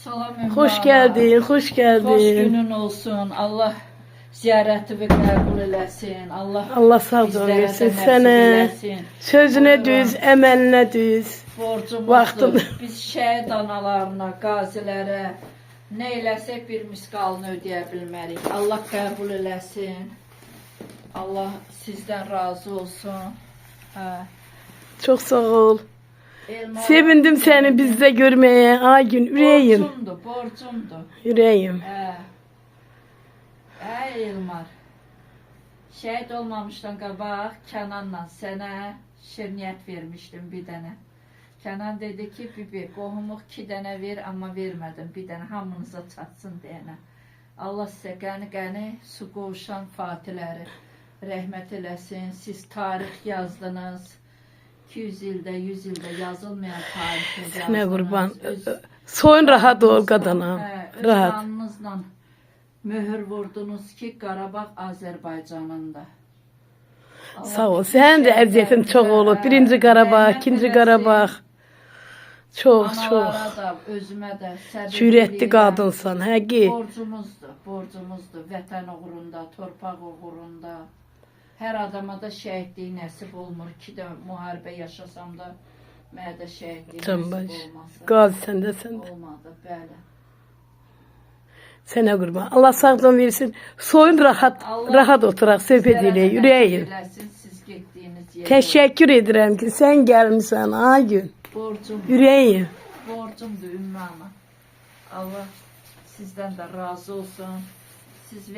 Salam Ümrana. Hoş geldin, hoş geldin. Hoş günün olsun. Allah ziyarətini qəbul eləsin. Allah sağ ol bizlərə versin də nəsib sənə. eləsin. Sözünə Buyurun. düz, əməlinə düz. Borcumuzdur. Vaxtın. Biz şəhid analarına, qazilərə nə eləsək bir misqalını ödəyə bilmərik. Allah qəbul eləsin. Allah sizdən razı olsun. Hə. Çok sağ ol. Elmar, Sevindim seni bizde görmeye. Aygün, yüreğim. Borcumdur. Yüreğim. Elmar. Şəhid olmamışdan qabaq Kənanla sənə şirniyyət vermişdim bir dənə. Kənan dedi ki, bibi, qohumuq 2 dənə ver, amma vermədim bir dənə, hamınıza çatsın deyənə. Allah sizə qəni-qəni su qovuşan fatiləri rəhmət eləsin. Siz tarix yazdınız. 200 ildə, 100 ildə yazılmayan tarixi yazdınız. Sənə qurban. Soyun rahat ol qadına. Öz Rahat. qanınızla möhür vurdunuz ki, Qarabağ Azərbaycanında. Sağ ol. Sənin də əziyyətin çox olub. Birinci Qarabağ, ikinci Qarabağ. Çox, çox. Analara da, özümə də Cürətli qadınsan, həqiqi. Borcumuzdur. Vətən uğrunda, torpaq uğrunda. Hər adama da şəhidlik nəsib olmur. 2 də müharibə yaşasam da mənə də şəhidlik nəsib olmasın. Qazi səndə, səndə. Olmadı, bəli. Sənə qurban. Allah sağdan versin. Soyun rahat oturaq, söhbət eləyək, yüreğim. Siz getdiyiniz yerdə. Təşəkkür edirəm ki, sən gəlmisən, Aygün. Borcumdur. Yüreğim. Borcumdur Ümmü ana. Allah sizdən də razı olsun. Siz